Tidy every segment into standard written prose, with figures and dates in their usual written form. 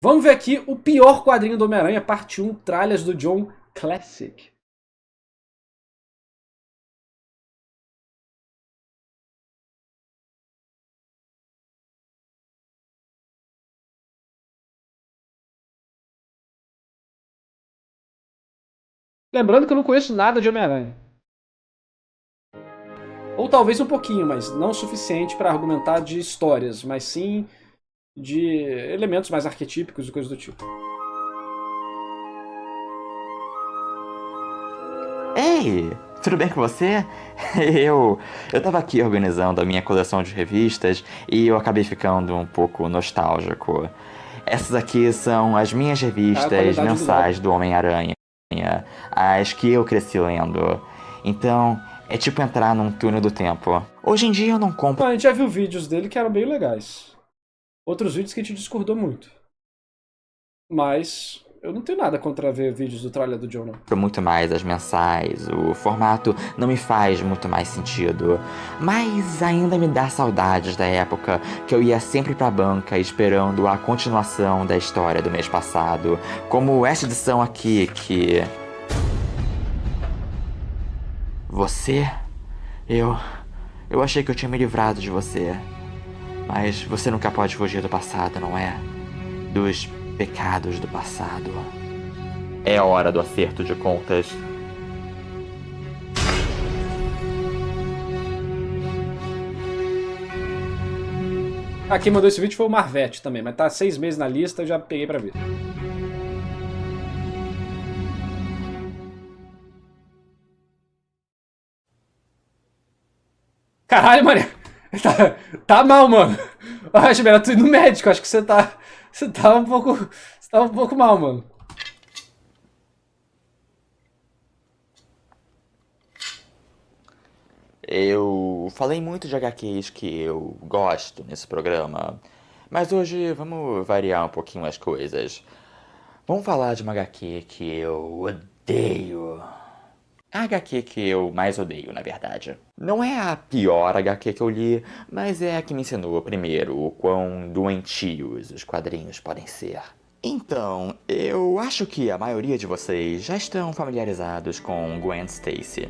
Vamos ver aqui o pior quadrinho do Homem-Aranha, parte 1, Tralhas do John Classic. Lembrando que eu não conheço nada de Homem-Aranha. Ou talvez um pouquinho, mas não o suficiente para argumentar de histórias, mas sim de elementos mais arquetípicos e coisas do tipo. Ei, tudo bem com você? Eu tava aqui organizando a minha coleção de revistas e eu acabei ficando um pouco nostálgico. Essas aqui são as minhas A revistas qualidade visual. mensais do Homem-Aranha, as que eu cresci lendo. Então, é tipo entrar num túnel do tempo. Hoje em dia eu não compro A gente já viu vídeos dele que eram bem legais. Outros vídeos que a gente discordou muito. Mas eu não tenho nada contra ver vídeos do Tralha do John, não. muito mais as mensais, o formato não me faz muito mais sentido, mas ainda me dá saudades da época que eu ia sempre pra banca esperando a continuação da história do mês passado, como esta edição aqui que... Você? Eu... Eu achei que eu tinha me livrado de você, mas você nunca pode fugir do passado, não é? Dos pecados do passado. É hora do acerto de contas. Quem mandou esse vídeo foi o Marvete também, mas tá 6 meses na lista, eu já peguei pra ver. Caralho, mano. Tá, tá mal, mano. Acho melhor tu ir no médico, acho que você tá. Você tá um pouco. Você tá um pouco mal, mano. Eu falei muito de HQs que eu gosto nesse programa, mas hoje vamos variar um pouquinho as coisas. Vamos falar de uma HQ que eu odeio. A HQ que eu mais odeio, na verdade. Não é a pior HQ que eu li, mas é a que me ensinou primeiro o quão doentios os quadrinhos podem ser. Então, eu acho que a maioria de vocês já estão familiarizados com Gwen Stacy.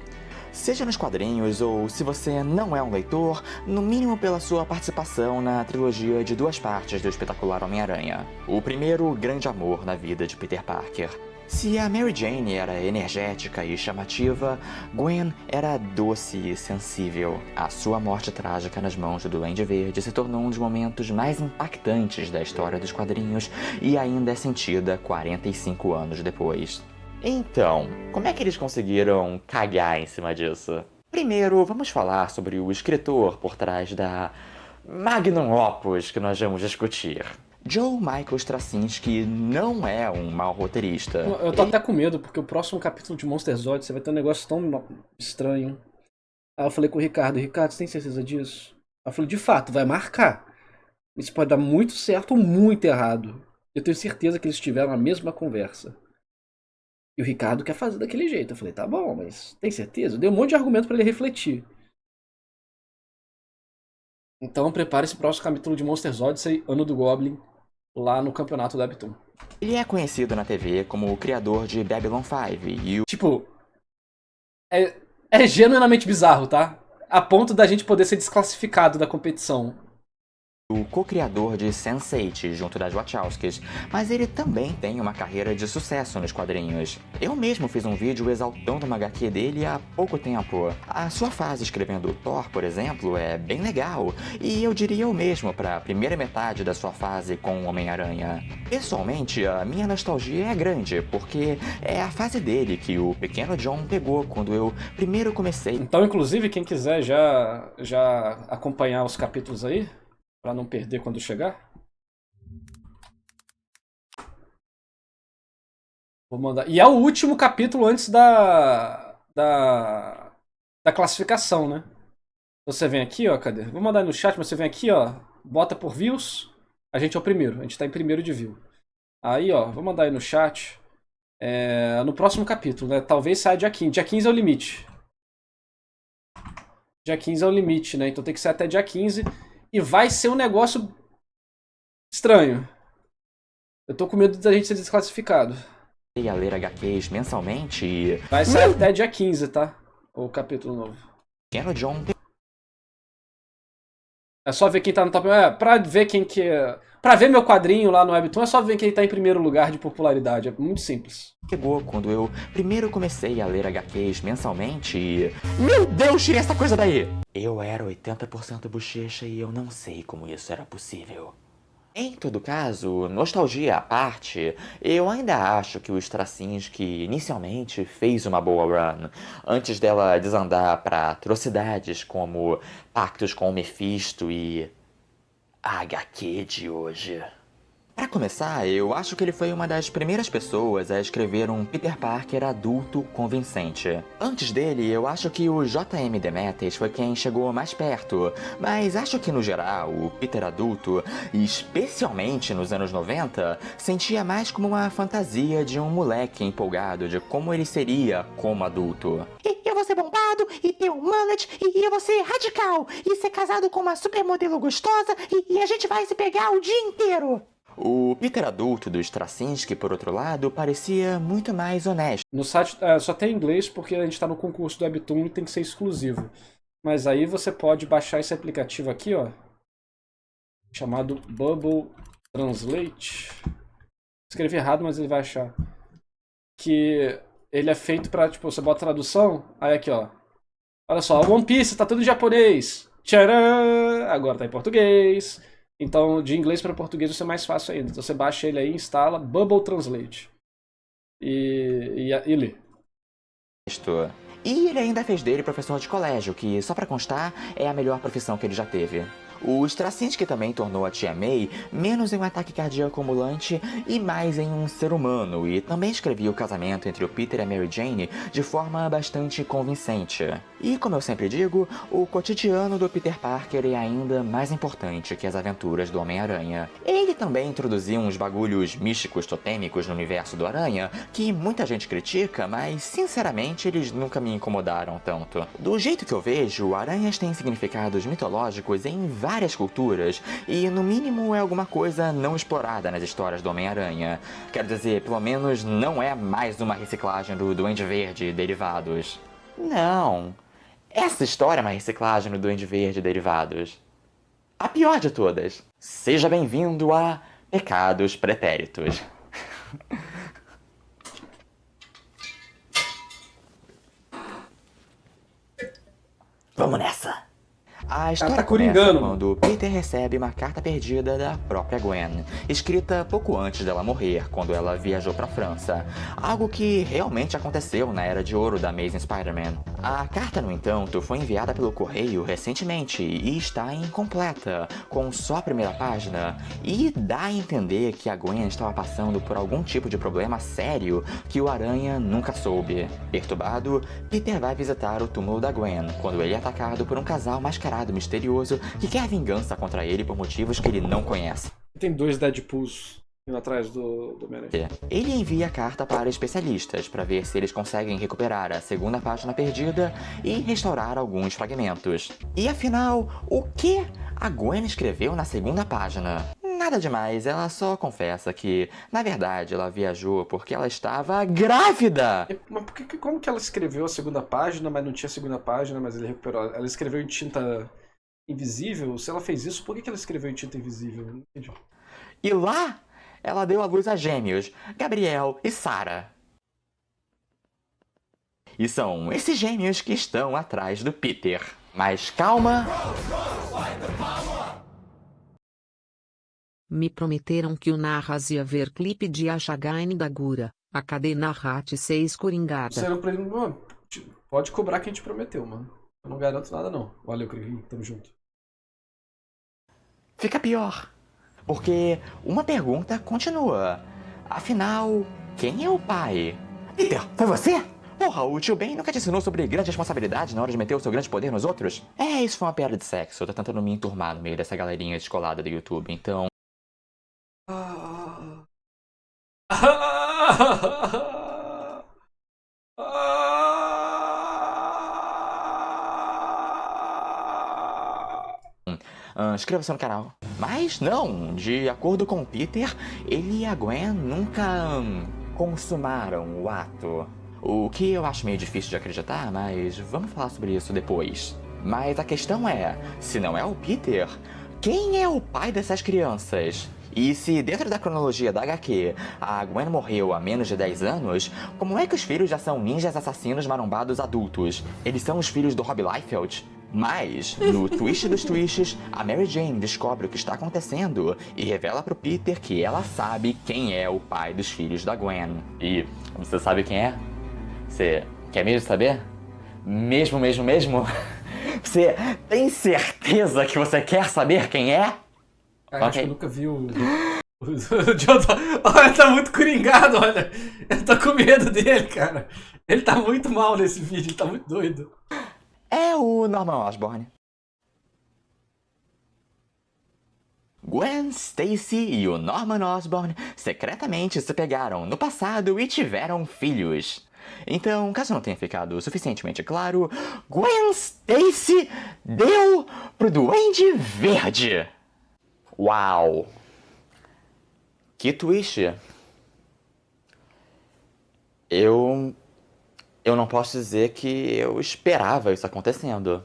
Seja nos quadrinhos ou se você não é um leitor, no mínimo pela sua participação na trilogia de 2 partes do espetacular Homem-Aranha. O primeiro grande amor na vida de Peter Parker. Se a Mary Jane era energética e chamativa, Gwen era doce e sensível. A sua morte trágica nas mãos do Duende Verde se tornou um dos momentos mais impactantes da história dos quadrinhos e ainda é sentida 45 anos depois. Então, como é que eles conseguiram cagar em cima disso? Primeiro, vamos falar sobre o escritor por trás da Magnum Opus que nós vamos discutir. Joe Michael Straczynski não é um mau roteirista. Eu tô até com medo, porque o próximo capítulo de Monster Zod você vai ter um negócio tão estranho. Aí eu falei com o Ricardo, você tem certeza disso? Aí eu falei, de fato, vai marcar. Isso pode dar muito certo ou muito errado. Eu tenho certeza que eles tiveram a mesma conversa. E o Ricardo quer fazer daquele jeito. Eu falei, tá bom, mas tem certeza? Eu dei um monte de argumento pra ele refletir. Então prepare esse próximo capítulo de Monsters Odyssey, Ano do Goblin, lá no campeonato da Webtoon. Ele é conhecido na TV como o criador de Babylon 5 e Tipo, é, é genuinamente bizarro, tá? A ponto da gente poder ser desclassificado da competição. o co-criador de Sense8 junto das Wachowskis, mas ele também tem uma carreira de sucesso nos quadrinhos. Eu mesmo fiz um vídeo exaltando uma HQ dele há pouco tempo. A sua fase escrevendo Thor, por exemplo, é bem legal, e eu diria o mesmo para a primeira metade da sua fase com o Homem-Aranha. Pessoalmente, a minha nostalgia é grande, porque é a fase dele que o pequeno John pegou quando eu primeiro comecei. Então, inclusive, quem quiser já acompanhar os capítulos aí, pra não perder quando chegar, vou mandar. E é o último capítulo antes da classificação, né? Você vem aqui, ó, cadê? Vou mandar no chat, mas você vem aqui, ó, bota por views. A gente é o primeiro, a gente tá em primeiro de view. Aí, ó, vou mandar aí no chat. No próximo capítulo, né? Talvez saia dia 15. Dia 15 é o limite. Dia 15 é o limite, né? Então tem que ser até dia 15. E vai ser um negócio estranho. Eu tô com medo da gente ser desclassificado. A ler HQs mensalmente e... Vai sair até dia 15, tá? O capítulo novo. Pequeno John... É só ver quem tá no top. Pra ver quem que é. Pra ver meu quadrinho lá no Webtoon, é só ver quem tá em primeiro lugar de popularidade. É muito simples. Chegou quando eu primeiro comecei a ler HQs mensalmente e... Meu Deus, tire essa coisa daí! Eu era 80% bochecha e eu não sei como isso era possível. Em todo caso, nostalgia à parte, eu ainda acho que o Straczynski inicialmente fez uma boa run, antes dela desandar pra atrocidades como pactos com o Mephisto e... a HQ de hoje. Para começar, eu acho que ele foi uma das primeiras pessoas a escrever um Peter Parker adulto convincente. Antes dele, eu acho que o J.M. DeMatteis foi quem chegou mais perto, mas acho que no geral, o Peter adulto, especialmente nos anos 90, sentia mais como uma fantasia de um moleque empolgado de como ele seria como adulto. Eu vou ser bombado, e ter um mullet, e eu vou ser radical, e ser casado com uma supermodelo gostosa, e a gente vai se pegar o dia inteiro. O Peter adulto do Straczynski, por outro lado, parecia muito mais honesto. No site só tem inglês porque a gente tá no concurso do Webtoon e tem que ser exclusivo. Mas aí você pode baixar esse aplicativo aqui, ó. Chamado Bubble Translate. Escrevi errado, mas ele vai achar. Que ele é feito pra, tipo, você bota a tradução, aí aqui, ó. Olha só, One Piece tá tudo em japonês. Tcharam! Agora tá em português. Então, de inglês para português vai ser mais fácil ainda. Então, você baixa ele aí, instala Bubble Translate. E lê. E ele ainda fez dele professor de colégio, que, só pra constar, é a melhor profissão que ele já teve. O Straczynski também tornou a Tia May menos em um ataque cardíaco ambulante e mais em um ser humano, e também escrevia o casamento entre o Peter e a Mary Jane de forma bastante convincente. E, como eu sempre digo, o cotidiano do Peter Parker é ainda mais importante que as aventuras do Homem-Aranha. Ele também introduziu uns bagulhos místicos totêmicos no universo do Aranha, que muita gente critica, mas sinceramente eles nunca me incomodaram tanto. Do jeito que eu vejo, aranhas têm significados mitológicos em várias culturas, e no mínimo é alguma coisa não explorada nas histórias do Homem-Aranha. Quero dizer, pelo menos não é mais uma reciclagem do Duende Verde e derivados. Não. Essa história é uma reciclagem do Duende Verde e derivados. A pior de todas. Seja bem-vindo a Pecados Pretéritos. Vamos nessa! A história tá começa coringando. quando Peter recebe uma carta perdida da própria Gwen, escrita pouco antes dela morrer, quando ela viajou pra França. Algo que realmente aconteceu na Era de Ouro da Amazing Spider-Man. A carta, no entanto, foi enviada pelo correio recentemente e está incompleta, com só a primeira página, e dá a entender que a Gwen estava passando por algum tipo de problema sério que o Aranha nunca soube. Perturbado, Peter vai visitar o túmulo da Gwen, quando ele é atacado por um casal mascarado misterioso que quer vingança contra ele por motivos que ele não conhece. Tem 2 Deadpools indo atrás do Homem-Aranha. Ele envia a carta para especialistas para ver se eles conseguem recuperar a segunda página perdida e restaurar alguns fragmentos. E afinal, o que a Gwen escreveu na segunda página? Nada demais, ela só confessa que, na verdade, ela viajou porque ela estava grávida! Mas como que ela escreveu a segunda página, mas não tinha segunda página, mas ele recuperou? Ela escreveu em tinta invisível? Se ela fez isso, por que ela escreveu em tinta invisível? Não entendi. E lá, ela deu à luz a gêmeos, Gabriel e Sarah. E são esses gêmeos que estão atrás do Peter. Mas calma... Me prometeram que o Narras ia ver clipe de Ashagain da Gura, a cadê Narrat 6 Coringada. Disseram pra ele, mano, pode cobrar quem te prometeu, mano. Eu não garanto nada, não. Valeu, Coringa, tamo junto. Fica pior, porque uma pergunta continua. Afinal, quem é o pai? Peter, foi você? Porra, o tio Ben nunca te ensinou sobre grande responsabilidade na hora de meter o seu grande poder nos outros? É, isso foi uma piada de sexo. Eu tô tentando me enturmar no meio dessa galerinha descolada do YouTube, então... Inscreva-se no canal. Mas não, de acordo com Peter, ele e a Gwen nunca consumaram o ato. O que eu acho meio difícil de acreditar, mas vamos falar sobre isso depois. Mas a questão é, se não é o Peter, quem é o pai dessas crianças? E se dentro da cronologia da HQ, a Gwen morreu há menos de 10 anos, como é que os filhos já são ninjas assassinos marombados adultos? Eles são os filhos do Rob Liefeld? Mas, no twist dos twists, a Mary Jane descobre o que está acontecendo e revela pro Peter que ela sabe quem é o pai dos filhos da Gwen. E você sabe quem é? Você quer mesmo saber? Mesmo? Você tem certeza que você quer saber quem é? Cara, acho que eu nunca vi o John. Olha, ele tá muito coringado, olha. Eu tô com medo dele, cara. Ele tá muito mal nesse vídeo, ele tá muito doido. É o Norman Osborn. Gwen Stacy e o Norman Osborn secretamente se pegaram no passado e tiveram filhos. Então, caso não tenha ficado suficientemente claro, Gwen Stacy deu pro Duende Verde. Uau! Que twist! Eu não posso dizer que eu esperava isso acontecendo.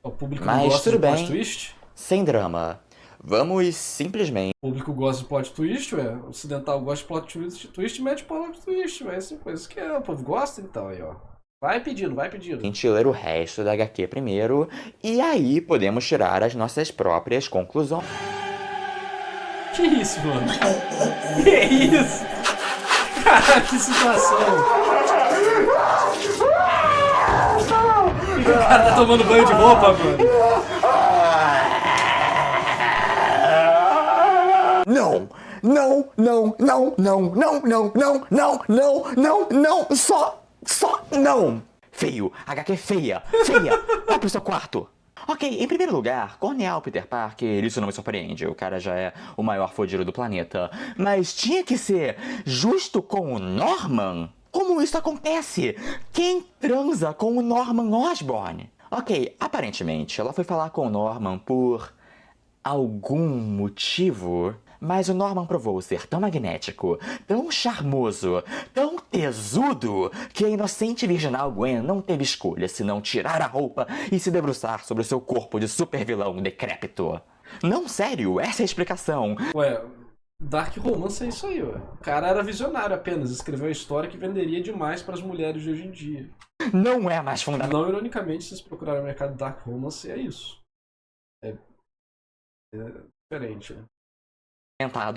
O público Mas não gosta tudo de bem. plot twist? Sem drama. Vamos simplesmente... O público gosta de plot twist, ué. O ocidental gosta de plot twist, mete plot twist, ué. Assim, coisa que o povo gosta, então, aí, ó. Vai pedindo. ler o resto da HQ primeiro, e aí podemos tirar as nossas próprias conclusões. Que isso, mano? Que isso? Caraca, que situação! O cara tá tomando banho de roupa, mano. Não, só não. Feio, HQ feia, vai pro seu quarto. Ok, em primeiro lugar, cornear o Peter Parker, isso não me surpreende, o cara já é o maior fodido do planeta. Mas tinha que ser justo com o Norman? Como isso acontece? Quem transa com o Norman Osborn? Ok, aparentemente ela foi falar com o Norman por algum motivo. Mas o Norman provou ser tão magnético, tão charmoso, tão tesudo, que a inocente virginal Gwen não teve escolha senão tirar a roupa e se debruçar sobre o seu corpo de super vilão decrépito. Não, sério, essa é a explicação. Ué, Dark Romance é isso aí, ué. O cara era visionário apenas, escreveu a história que venderia demais para as mulheres de hoje em dia. Não é mais fundamental. Não, ironicamente, se vocês procurarem o mercado Dark Romance, é isso. É diferente, né?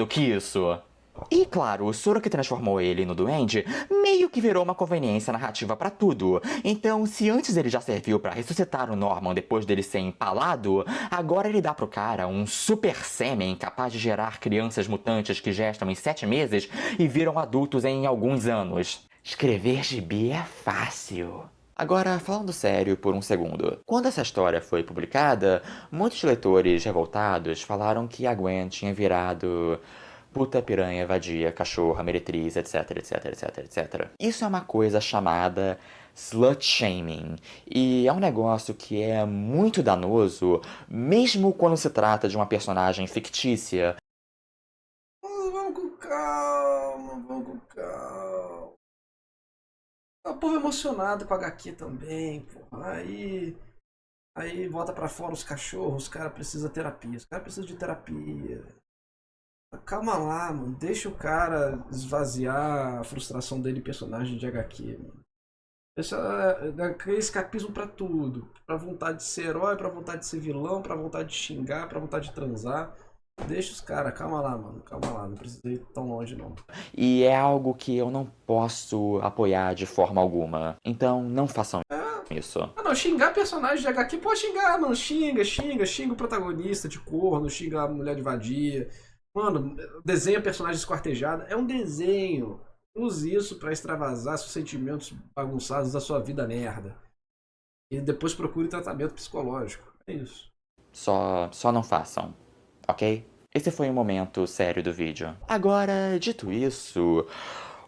Que isso. E claro, o soro que transformou ele no Duende meio que virou uma conveniência narrativa pra tudo. Então, se antes ele já serviu pra ressuscitar o Norman depois dele ser empalado, agora ele dá pro cara um super sêmen capaz de gerar crianças mutantes que gestam em 7 meses e viram adultos em alguns anos. Escrever gibi é fácil. Agora, falando sério por um segundo. Quando essa história foi publicada, muitos leitores revoltados falaram que a Gwen tinha virado puta, piranha, vadia, cachorra, meretriz, etc. Isso é uma coisa chamada slut shaming. E é um negócio que é muito danoso, mesmo quando se trata de uma personagem fictícia. Vamos com calma. O povo emocionado com a HQ também, pô. Aí bota pra fora os cachorros, os caras precisam de terapia. Calma lá, mano. Deixa o cara esvaziar a frustração dele em personagem de HQ, mano. HQ é escapismo pra tudo. Pra vontade de ser herói, pra vontade de ser vilão, pra vontade de xingar, pra vontade de transar. Deixa os caras, calma lá, mano. Calma lá, não precisa ir tão longe, não. E é algo que eu não posso apoiar de forma alguma. Então, não façam isso. Ah, não, xingar personagem de HQ, pode xingar, mano. Xinga o protagonista de corno, xinga a mulher de vadia. Mano, desenha personagem esquartejado. É um desenho. Use isso pra extravasar seus sentimentos bagunçados da sua vida merda. E depois procure tratamento psicológico. É isso. Só não façam, ok? Esse foi um momento sério do vídeo. Agora, dito isso,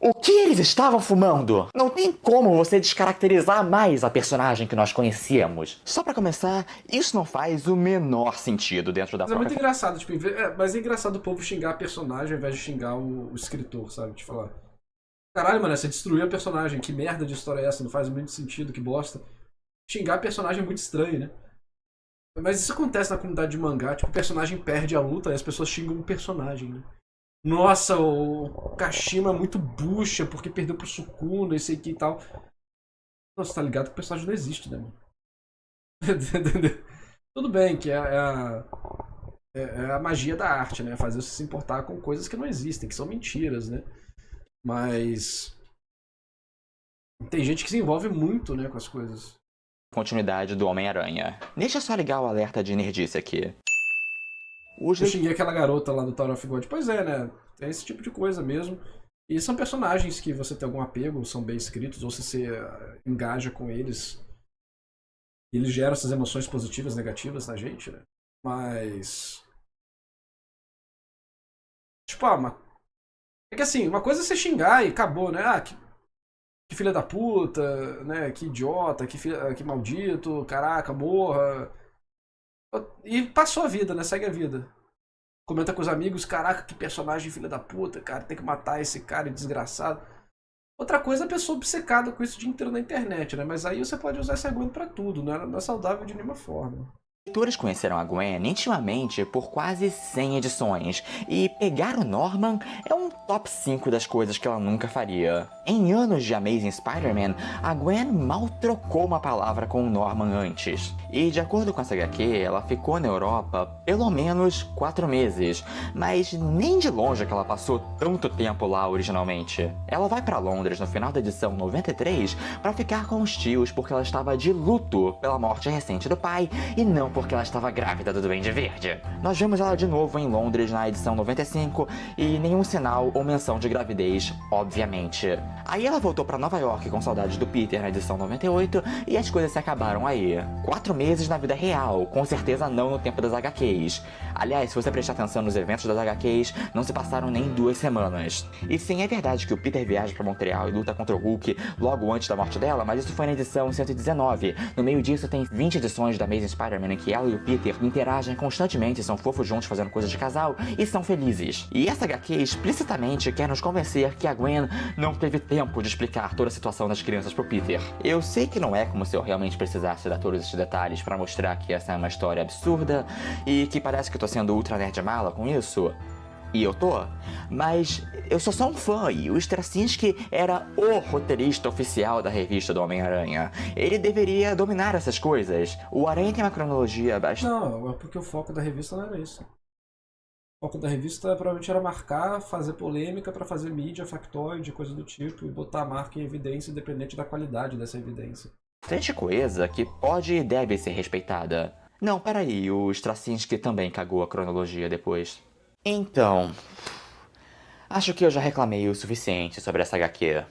O que eles estavam fumando? Não tem como você descaracterizar mais a personagem que nós conhecíamos. Só pra começar, isso não faz o menor sentido dentro da Mas é própria... muito engraçado, tipo, mas é engraçado o povo xingar a personagem ao invés de xingar o escritor, sabe? Tipo, falar, caralho, mano, você destruiu a personagem, que merda de história é essa? Não faz muito sentido, que bosta. Xingar a personagem é muito estranho, né? Mas isso acontece na comunidade de mangá, tipo, o personagem perde a luta e as pessoas xingam o personagem, né? Nossa, o Kashima é muito bucha porque perdeu pro Sukuna, esse aqui e tal. Nossa, tá ligado que o personagem não existe, né, mano? Tudo bem que é a magia da arte, né? Fazer você se importar com coisas que não existem, que são mentiras, né? Mas tem gente que se envolve muito, né, com as coisas. Continuidade do Homem-Aranha. Deixa eu só ligar o alerta de nerdice aqui. Eu xinguei aquela garota lá do Tower of God. Pois é, né? É esse tipo de coisa mesmo. E são personagens que você tem algum apego, são bem escritos, ou se você engaja com eles. Eles geram essas emoções positivas, negativas na gente, né? Mas. Tipo, é que assim, uma coisa é você xingar e acabou, né? Ah, que filha da puta, né? Que idiota, que maldito, caraca, morra. E passou a vida, né? Segue a vida. Comenta com os amigos, caraca, que personagem filha da puta, cara, tem que matar esse cara desgraçado. Outra coisa é a pessoa obcecada com isso o dia inteiro na internet, né? Mas aí você pode usar esse argumento pra tudo, não é saudável de nenhuma forma. Leitores conheceram a Gwen intimamente por quase 100 edições, e pegar o Norman é um top 5 das coisas que ela nunca faria. Em anos de Amazing Spider-Man, a Gwen mal trocou uma palavra com o Norman antes. E de acordo com essa HQ, ela ficou na Europa pelo menos 4 meses, mas nem de longe que ela passou tanto tempo lá originalmente. Ela vai pra Londres no final da edição 93 para ficar com os tios porque ela estava de luto pela morte recente do pai e não porque ela estava grávida do Duende Verde. Nós vemos ela de novo em Londres na edição 95 e nenhum sinal ou menção de gravidez, obviamente. Aí ela voltou pra Nova York com saudades do Peter na edição 98 e as coisas se acabaram aí. 4 meses na vida real, com certeza não no tempo das HQs. Aliás, se você prestar atenção nos eventos das HQs, não se passaram nem 2 semanas. E sim, é verdade que o Peter viaja pra Montreal e luta contra o Hulk logo antes da morte dela, mas isso foi na edição 119. No meio disso tem 20 edições da Amazing Spider-Man em que ela e o Peter interagem constantemente, são fofos juntos fazendo coisas de casal e são felizes. E essa HQ explicitamente quer nos convencer que a Gwen não teve tempo de explicar toda a situação das crianças pro Peter. Eu sei que não é como se eu realmente precisasse dar todos esses detalhes pra mostrar que essa é uma história absurda e que parece que eu tô sendo ultra nerd mala com isso. E eu tô, mas eu sou só um fã e o Straczynski era o roteirista oficial da revista do Homem-Aranha. Ele deveria dominar essas coisas. O Aranha tem uma cronologia bastante... Não, é porque o foco da revista não era isso. O foco da revista provavelmente era marcar, fazer polêmica pra fazer mídia, factoide, coisa do tipo, e botar a marca em evidência independente da qualidade dessa evidência. Bastante coisa que pode e deve ser respeitada. Não, peraí, o Straczynski também cagou a cronologia depois. Então, acho que eu já reclamei o suficiente sobre essa HQ.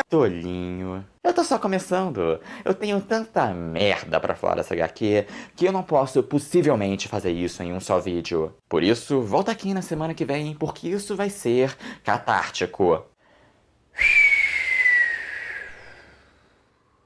Tolinho. Eu tô só começando. Eu tenho tanta merda pra falar dessa HQ que eu não posso possivelmente fazer isso em um só vídeo. Por isso, volta aqui na semana que vem, porque isso vai ser catártico.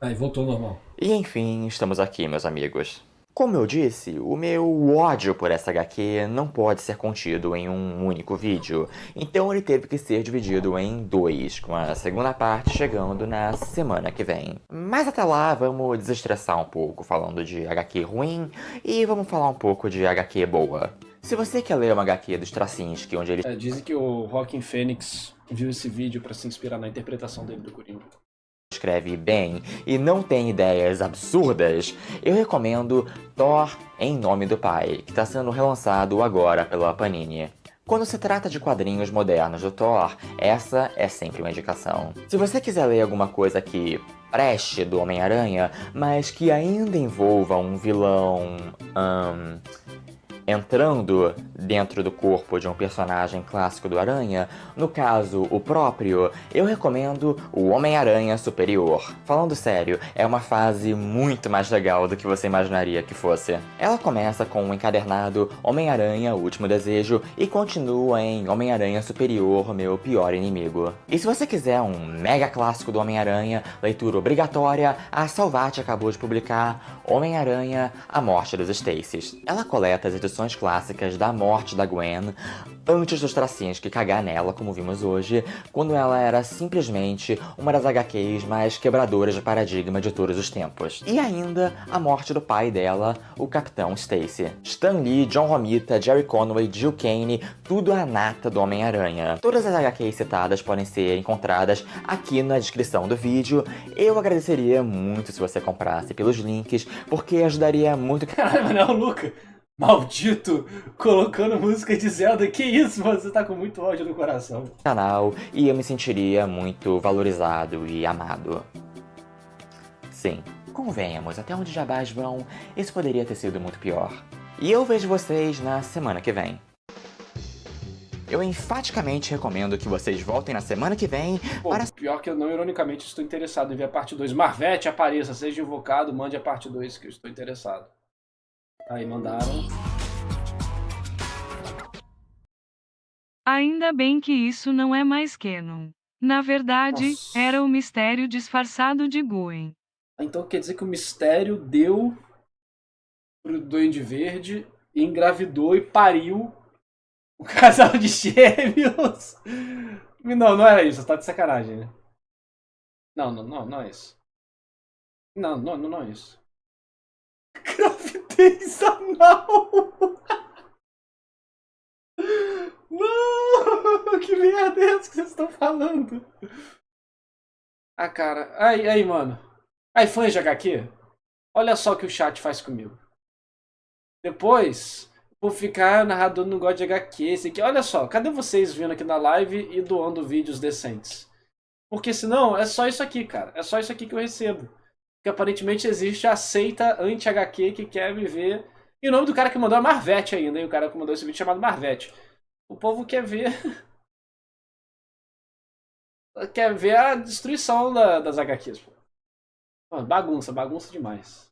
Aí, voltou ao normal. E enfim, estamos aqui, meus amigos. Como eu disse, o meu ódio por essa HQ não pode ser contido em um único vídeo, então ele teve que ser dividido em 2, com a segunda parte chegando na semana que vem. Mas até lá, vamos desestressar um pouco falando de HQ ruim e vamos falar um pouco de HQ boa. Se você quer ler uma HQ do Straczynski, onde ele... Dizem que o Joaquin Phoenix viu esse vídeo pra se inspirar na interpretação dele do Coringa. Escreve bem e não tem ideias absurdas, eu recomendo Thor em Nome do Pai, que está sendo relançado agora pela Panini. Quando se trata de quadrinhos modernos do Thor, essa é sempre uma indicação. Se você quiser ler alguma coisa que preste do Homem-Aranha, mas que ainda envolva um vilão... entrando dentro do corpo de um personagem clássico do Aranha, no caso, o próprio, eu recomendo o Homem-Aranha Superior. Falando sério, é uma fase muito mais legal do que você imaginaria que fosse. Ela começa com o encadernado Homem-Aranha, o Último Desejo, e continua em Homem-Aranha Superior, Meu Pior Inimigo. E se você quiser um mega clássico do Homem-Aranha, leitura obrigatória, a Salvat acabou de publicar Homem-Aranha, A Morte dos Stacys. Ela coleta as edições clássicas da morte da Gwen, antes dos tracinhos que cagar nela, como vimos hoje, quando ela era simplesmente uma das HQs mais quebradoras de paradigma de todos os tempos. E ainda a morte do pai dela, o Capitão Stacy. Stan Lee, John Romita, Jerry Conway, Jill Kane, tudo a nata do Homem-Aranha. Todas as HQs citadas podem ser encontradas aqui na descrição do vídeo. Eu agradeceria muito se você comprasse pelos links, porque ajudaria muito... Caralho, não, Luca. Maldito, colocando música de Zelda. Que isso, mano? Você tá com muito ódio no coração. Canal, e eu me sentiria muito valorizado e amado. Sim, convenhamos, até onde jabás vão, isso poderia ter sido muito pior. E eu vejo vocês na semana que vem. Eu enfaticamente recomendo que vocês voltem na semana que vem para... Pior que eu não, ironicamente, estou interessado em ver a parte 2. Marvete, apareça, seja invocado, mande a parte 2, que eu estou interessado. Aí, mandaram. Ainda bem que isso não é mais canon. Na verdade, Nossa. era o mistério disfarçado de Gwen. Então quer dizer que o mistério deu pro Duende Verde, engravidou e pariu um casal de gêmeos. Não, não era isso, tá de sacanagem, né? Não é isso. Não é isso. Gravidez anal! Não! Que merda é essa que vocês estão falando? Ah, cara. Aí, mano. Aí, fãs de HQ, olha só o que o chat faz comigo. Depois, vou ficar narrador não gosta de HQ, esse aqui. Olha só, cadê vocês vindo aqui na live e doando vídeos decentes? Porque senão, é só isso aqui, cara. É só isso aqui que eu recebo. Porque aparentemente existe a seita anti-HQ que quer me ver. E o nome do cara que mandou é Marvete ainda, e o cara que mandou esse vídeo é chamado Marvete. O povo quer ver. Quer ver a destruição das HQs, pô. Mano, bagunça demais.